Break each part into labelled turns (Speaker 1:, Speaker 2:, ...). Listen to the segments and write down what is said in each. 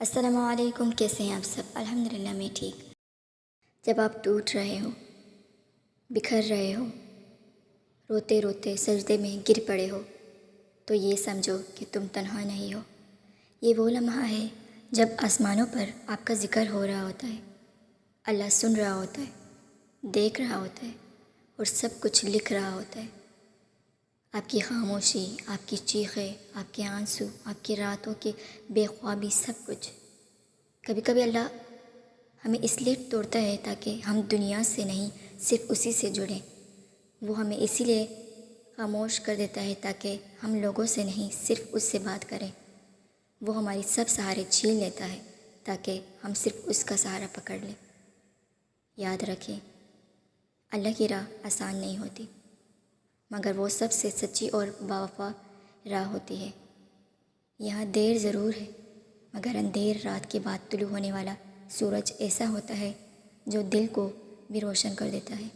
Speaker 1: السلام علیکم، کیسے ہیں آپ سب؟ الحمدللہ میں ٹھیک۔ جب آپ ٹوٹ رہے ہو، بکھر رہے ہو، روتے روتے سجدے میں گر پڑے ہو، تو یہ سمجھو کہ تم تنہا نہیں ہو۔ یہ وہ لمحہ ہے جب آسمانوں پر آپ کا ذکر ہو رہا ہوتا ہے، اللہ سن رہا ہوتا ہے، دیکھ رہا ہوتا ہے اور سب کچھ لکھ رہا ہوتا ہے۔ آپ کی خاموشی، آپ کی چیخیں، آپ کے آنسو، آپ کی راتوں کی بے خوابی، سب کچھ۔ کبھی کبھی اللہ ہمیں اس لیے توڑتا ہے تاکہ ہم دنیا سے نہیں، صرف اسی سے جڑیں۔ وہ ہمیں اسی لیے خاموش کر دیتا ہے تاکہ ہم لوگوں سے نہیں، صرف اس سے بات کریں۔ وہ ہماری سب سہارے چھین لیتا ہے تاکہ ہم صرف اس کا سہارا پکڑ لیں۔ یاد رکھیں، اللہ کی راہ آسان نہیں ہوتی، مگر وہ سب سے سچی اور باوفا راہ ہوتی ہے۔ یہاں دیر ضرور ہے، مگر اندھیر رات کے بعد طلوع ہونے والا سورج ایسا ہوتا ہے جو دل کو بھی روشن کر دیتا ہے۔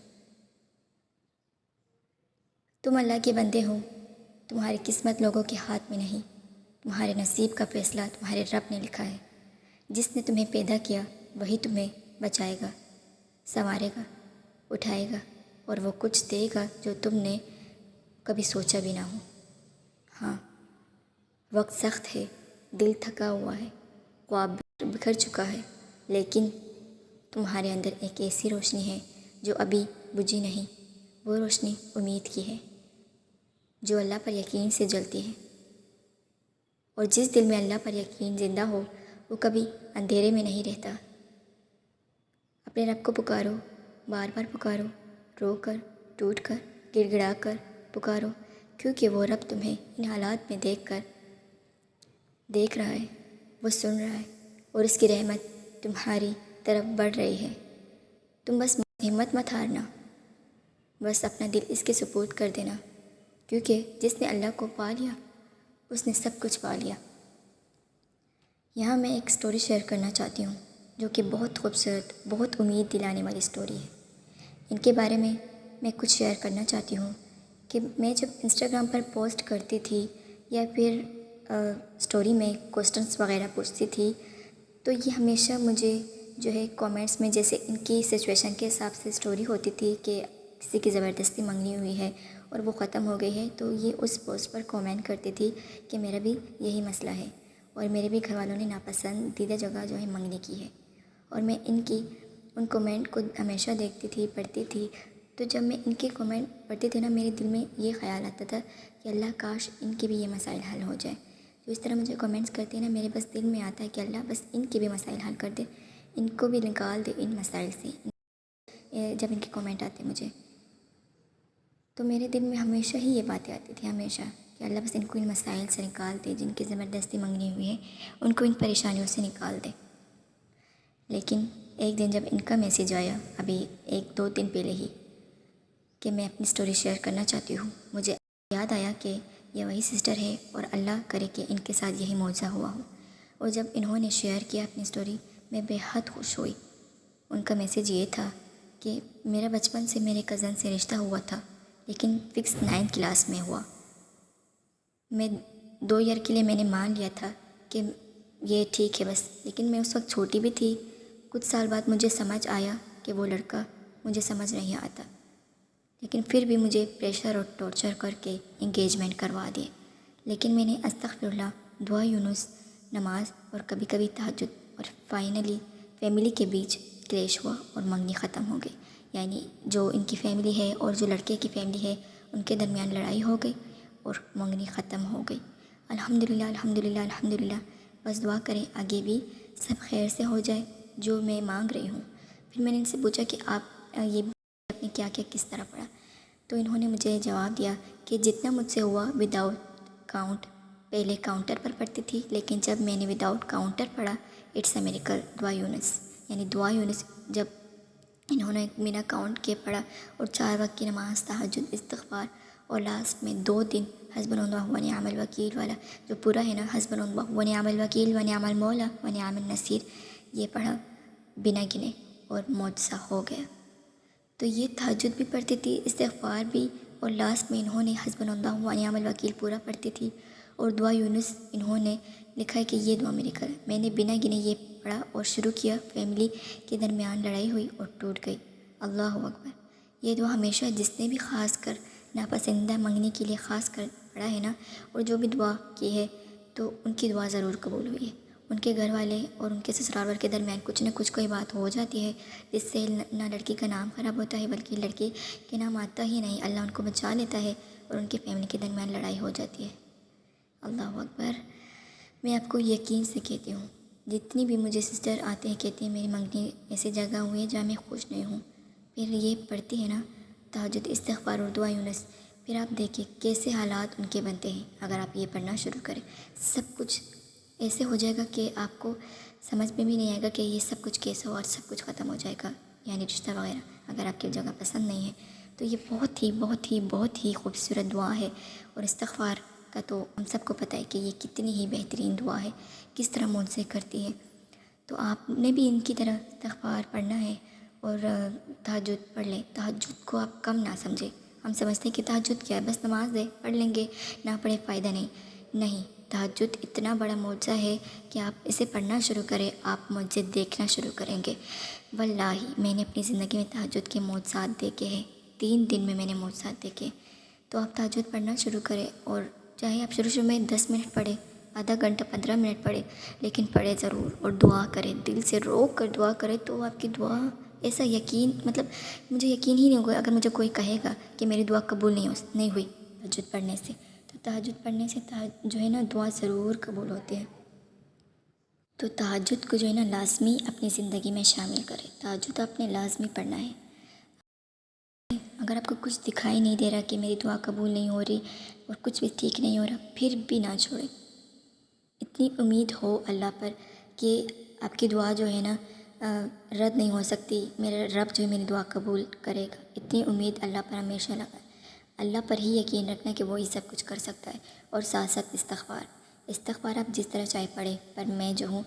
Speaker 1: تم اللہ کے بندے ہو، تمہاری قسمت لوگوں کے ہاتھ میں نہیں، تمہارے نصیب کا فیصلہ تمہارے رب نے لکھا ہے۔ جس نے تمہیں پیدا کیا وہی تمہیں بچائے گا، سنوارے گا، اٹھائے گا، اور وہ کچھ دے گا جو تم نے کبھی سوچا بھی نہ ہو۔ ہاں، وقت سخت ہے، دل تھکا ہوا ہے، خواب بکھر چکا ہے، لیکن تمہارے اندر ایک ایسی روشنی ہے جو ابھی بجھی نہیں۔ وہ روشنی امید کی ہے، جو اللہ پر یقین سے جلتی ہے۔ اور جس دل میں اللہ پر یقین زندہ ہو، وہ کبھی اندھیرے میں نہیں رہتا۔ اپنے رب کو پکارو، بار بار پکارو، رو کر، ٹوٹ کر، گڑ گڑا کر پکارو، کیونکہ وہ رب تمہیں ان حالات میں دیکھ رہا ہے، وہ سن رہا ہے، اور اس کی رحمت تمہاری طرف بڑھ رہی ہے۔ تم بس ہمت مت ہارنا، بس اپنا دل اس کے سپرد کر دینا، کیونکہ جس نے اللہ کو پا لیا اس نے سب کچھ پا لیا۔ یہاں میں ایک سٹوری شیئر کرنا چاہتی ہوں جو کہ بہت خوبصورت، بہت امید دلانے والی سٹوری ہے۔ ان کے بارے میں کچھ شیئر کرنا چاہتی ہوں کہ میں جب انسٹاگرام پر پوسٹ کرتی تھی یا پھر سٹوری میں کوسچنس وغیرہ پوچھتی تھی، تو یہ ہمیشہ مجھے جو ہے کامنٹس میں، جیسے ان کی سچویشن کے حساب سے سٹوری ہوتی تھی کہ کسی کی زبردستی منگنی ہوئی ہے اور وہ ختم ہو گئی ہے، تو یہ اس پوسٹ پر کامنٹ کرتی تھی کہ میرا بھی یہی مسئلہ ہے اور میرے بھی گھر والوں نے ناپسندیدہ جگہ جو ہے منگنی کی ہے۔ اور میں ان کومنٹ کو ہمیشہ دیکھتی تھی، پڑھتی تھی۔ تو جب میں ان کے کومنٹ پڑھتی تھی نا، میرے دل میں یہ خیال آتا تھا کہ اللہ کاش ان کے بھی یہ مسائل حل ہو جائے۔ تو اس طرح مجھے کومنٹس کرتے ہیں نا، میرے بس دل میں آتا ہے کہ اللہ بس ان کے بھی مسائل حل کر دے، ان کو بھی نکال دے ان مسائل سے۔ جب ان کے کومنٹ آتے مجھے، تو میرے دل میں ہمیشہ ہی یہ باتیں آتی تھی، ہمیشہ، کہ اللہ بس ان کو ان مسائل سے نکال دے، جن کی زبردستی منگنی ہوئی ہے ان کو ان پریشانیوں سے نکال دے۔ لیکن ایک دن جب ان کا میسیج آیا، ابھی 1-2 دن پہلے ہی، کہ میں اپنی سٹوری شیئر کرنا چاہتی ہوں، مجھے یاد آیا کہ یہ وہی سسٹر ہے اور اللہ کرے کہ ان کے ساتھ یہی معجزہ ہوا ہو۔ اور جب انہوں نے شیئر کیا اپنی سٹوری، میں بے حد خوش ہوئی۔ ان کا میسیج یہ تھا کہ میرا بچپن سے میرے کزن سے رشتہ ہوا تھا، لیکن فکس 9 کلاس میں ہوا۔ میں 2 ایئر کے لیے میں نے مان لیا تھا کہ یہ ٹھیک ہے بس، لیکن میں اس وقت چھوٹی بھی تھی۔ کچھ سال بعد مجھے سمجھ آیا کہ وہ لڑکا مجھے سمجھ نہیں آتا، لیکن پھر بھی مجھے پریشر اور ٹارچر کر کے انگیجمنٹ کروا دیے۔ لیکن میں نے استغفراللہ، دعا یونس، نماز اور کبھی کبھی تہجد، اور فائنلی فیملی کے بیچ کلیش ہوا اور منگنی ختم ہو گئی۔ یعنی جو ان کی فیملی ہے اور جو لڑکے کی فیملی ہے، ان کے درمیان لڑائی ہو گئی اور منگنی ختم ہو گئی۔ الحمدللہ الحمدللہ الحمدللہ۔ بس دعا کریں آگے بھی سب خیر سے ہو جائے جو میں مانگ رہی ہوں۔ پھر میں نے ان سے پوچھا کہ آپ یہ آپ نے کیا کس طرح پڑھا؟ تو انہوں نے مجھے جواب دیا کہ جتنا مجھ سے ہوا وداؤٹ کاؤنٹ، پہلے کاؤنٹر پر پڑھتی تھی، لیکن جب میں نے وداؤٹ کاؤنٹر پڑھا، اٹس اے میریکل، دعا یونس، یعنی دعا یونس، جب انہوں نے بنا کاؤنٹ کے پڑھا اور 4 وقت کی نماز، تہجد، استغفار، اور لاسٹ میں 2 دن حسبنا اللہ و نعم الوکیل والا جو پورا ہے نا، حسبنا اللہ و نعم الوکیل و نعم المولا و نعم النصیر، یہ پڑھا بنا گنے اور معجزہ ہو گیا۔ تو یہ تہجد بھی پڑھتی تھی، استغفار بھی، اور لاسٹ میں انہوں نے حسبنا اللہ و نعم الوکیل پورا پڑھتی تھی، اور دعا یونس انہوں نے لکھا ہے کہ یہ دعا میری کر، میں نے بنا گنے یہ پڑھا اور شروع کیا، فیملی کے درمیان لڑائی ہوئی اور ٹوٹ گئی۔ اللہ اکبر۔ یہ دعا ہمیشہ جس نے بھی خاص کر ناپسندیدہ منگنے کے لیے خاص کر پڑھا ہے نا، اور جو بھی دعا کی ہے تو ان کی دعا ضرور قبول ہوئی ہے۔ ان کے گھر والے اور ان کے سسرال والے کے درمیان کچھ نہ کچھ کوئی بات ہو جاتی ہے جس سے نہ لڑکی کا نام خراب ہوتا ہے بلکہ لڑکے کے نام آتا ہی نہیں، اللہ ان کو بچا لیتا ہے اور ان کی فیملی کے درمیان لڑائی ہو جاتی ہے۔ اللہ اکبر۔ میں آپ کو یقین سے کہتی ہوں، جتنی بھی مجھے سسٹر آتے ہیں کہتے ہیں میری منگنی ایسی جگہ ہوئی ہے جہاں میں خوش نہیں ہوں، پھر یہ پڑھتی ہے نا تہجد، استغفار اور دعا یونس، پھر آپ دیکھیں کیسے حالات ان کے بنتے ہیں۔ اگر آپ یہ پڑھنا شروع کریں سب کچھ ایسے ہو جائے گا کہ آپ کو سمجھ میں بھی نہیں آئے گا کہ یہ سب کچھ کیسا ہو اور سب کچھ ختم ہو جائے گا، یعنی رشتہ وغیرہ اگر آپ کی جگہ پسند نہیں ہے تو یہ بہت ہی خوبصورت دعا ہے۔ اور استغفار کا تو ہم سب کو پتہ ہے کہ یہ کتنی ہی بہترین دعا ہے، کس طرح من سے کرتی ہے۔ تو آپ نے بھی ان کی طرح استغفار پڑھنا ہے اور تہجد پڑھ لیں۔ تہجد کو آپ کم نہ سمجھیں، ہم سمجھتے ہیں کہ تہجد کیا ہے، بس نماز ہے پڑھ لیں گے، نہ پڑھے فائدہ نہیں۔ تہجد اتنا بڑا معجزہ ہے کہ آپ اسے پڑھنا شروع کریں، آپ معجزے دیکھنا شروع کریں گے۔ واللہ میں نے اپنی زندگی میں تہجد کے معجزات دیکھے ہیں، 3 دن میں نے معجزات دیکھے۔ تو آپ تہجد پڑھنا شروع کریں، اور چاہے آپ شروع میں 10 منٹ پڑھیں، آدھا گھنٹہ 15 منٹ پڑھیں، لیکن پڑھیں ضرور اور دعا کریں، دل سے روک کر دعا کریں تو آپ کی دعا ایسا یقین، مطلب مجھے یقین ہی نہیں ہوگا اگر مجھے کوئی کہے گا کہ میری دعا قبول نہیں ہوئی تہجد پڑھنے سے۔ تو تہجد پڑھنے سے جو ہے نا دعا ضرور قبول ہوتی ہے۔ تو تہجد کو جو ہے نا لازمی اپنی زندگی میں شامل کریں، تہجد آپ نے لازمی پڑھنا ہے۔ اگر آپ کو کچھ دکھائی نہیں دے رہا کہ میری دعا قبول نہیں ہو رہی اور کچھ بھی ٹھیک نہیں ہو رہا، پھر بھی نہ چھوڑیں۔ اتنی امید ہو اللہ پر کہ آپ کی دعا جو ہے نا رد نہیں ہو سکتی، میرا رب جو ہے میری دعا قبول کرے گا، اتنی امید اللہ پر ہمیشہ لگائیں۔ اللہ پر ہی یقین رکھنا کہ وہی سب کچھ کر سکتا ہے۔ اور ساتھ ساتھ استغفار آپ جس طرح چاہے پڑھیں، پر میں جو ہوں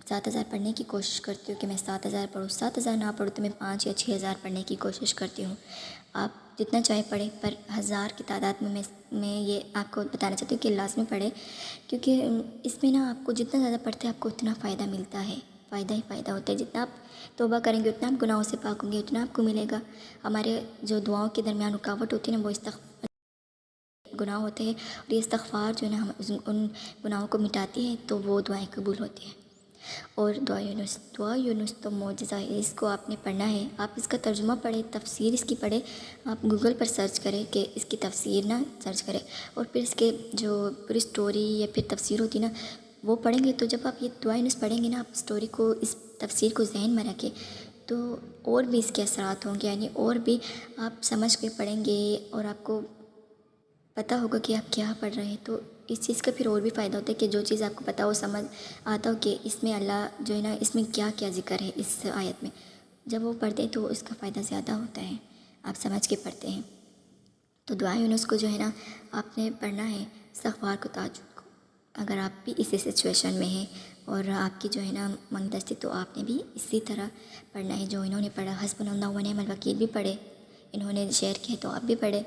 Speaker 1: 7000 پڑھنے کی کوشش کرتی ہوں کہ میں 7000 پڑھوں، 7000 نہ پڑھوں تو میں 5 یا 6000 پڑھنے کی کوشش کرتی ہوں۔ آپ جتنا چاہے پڑھیں، پر 1000 کی تعداد میں یہ آپ کو بتانا چاہتی ہوں کہ لازمی پڑھیں، کیونکہ اس میں نا آپ کو جتنا زیادہ پڑھتے ہیں آپ کو اتنا فائدہ ملتا ہے، فائدہ ہی فائدہ ہوتا ہے۔ جتنا آپ توبہ کریں گے اتنا آپ گناہوں سے پاک ہوں گے، اتنا آپ کو ملے گا۔ ہمارے جو دعاؤں کے درمیان رکاوٹ ہوتی ہے نا وہ گناہ ہوتے ہیں، اور یہ استغفار جو ہے نا ہم ان گناہوں کو مٹاتی ہے تو وہ دعائیں قبول ہوتی ہیں۔ اور دعا یونس تو معجزہ ہے، اس کو آپ نے پڑھنا ہے۔ آپ اس کا ترجمہ پڑھیں، تفسیر اس کی پڑھیں، آپ گوگل پر سرچ کریں کہ اس کی تفسیر نا سرچ کریں، اور پھر اس کے جو پوری سٹوری یا پھر تفسیر ہوتی نا وہ پڑھیں گے۔ تو جب آپ یہ دعا یونس پڑھیں گے نا، آپ سٹوری کو، اس تفسیر کو ذہن میں رکھیں تو اور بھی اس کے اثرات ہوں گے، یعنی اور بھی آپ سمجھ کے پڑھیں گے اور آپ کو پتہ ہوگا کہ آپ کیا پڑھ رہے ہیں۔ تو اس چیز کا پھر اور بھی فائدہ ہوتا ہے کہ جو چیز آپ کو پتہ ہو، سمجھ آتا ہو کہ اس میں اللہ جو ہے نا اس میں کیا کیا ذکر ہے اس آیت میں، جب وہ پڑھتے ہیں تو اس کا فائدہ زیادہ ہوتا ہے، آپ سمجھ کے پڑھتے ہیں۔ تو دعا یونس کو جو ہے نا آپ نے پڑھنا ہے، استغفار کو، تہجد کو۔ اگر آپ بھی اسی سچویشن میں ہیں اور آپ کی جو ہے نا منگ دستی، تو آپ نے بھی اسی طرح پڑھنا ہے جو انہوں نے پڑھا۔ حسبنا اللہ و نعم الوکیل بھی پڑھے، انہوں نے شیئر کیے تو آپ بھی پڑھیں۔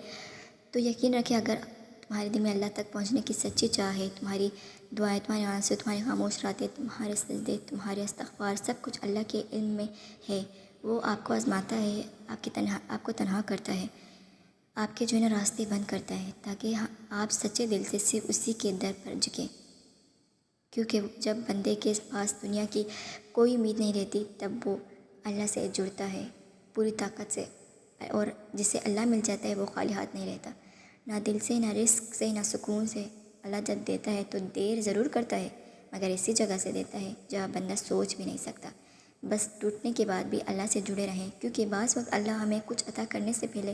Speaker 1: تو یقین رکھیں اگر تمہارے دل میں اللہ تک پہنچنے کی سچی چاہ ہے، تمہاری دعائیں، تمہارے آنسو، تمہارے خاموش راتیں، تمہارے سجدے، تمہارے استغفار، سب کچھ اللہ کے علم میں ہے، وہ آپ کو آزماتا ہے، آپ کو تنہا کرتا ہے، آپ کے جو ہے نا راستے بند کرتا ہے، تاکہ آپ سچے دل سے صرف اسی کے در پر جھکیں۔ کیونکہ جب بندے کے پاس دنیا کی کوئی امید نہیں رہتی تب وہ اللہ سے جڑتا ہے پوری طاقت سے، اور جسے اللہ مل جاتا ہے وہ خالی ہاتھ نہیں رہتا، نہ دل سے، نہ رزق سے، نہ سکون سے۔ اللہ جب دیتا ہے تو دیر ضرور کرتا ہے، مگر اسی جگہ سے دیتا ہے جہاں بندہ سوچ بھی نہیں سکتا۔ بس ٹوٹنے کے بعد بھی اللہ سے جڑے رہیں، کیونکہ بعض وقت اللہ ہمیں کچھ عطا کرنے سے پہلے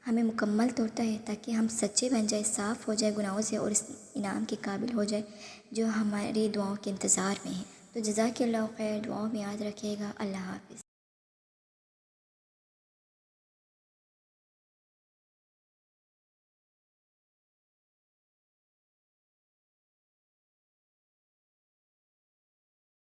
Speaker 1: ہمیں مکمل توڑتا ہے تاکہ ہم سچے بن جائیں، صاف ہو جائے گناہوں سے اور اس انعام کے قابل ہو جائے جو ہماری دعاؤں کے انتظار میں ہیں۔ تو جزاک اللہ خیر، دعاؤں میں یاد رکھیے گا۔ اللہ حافظ۔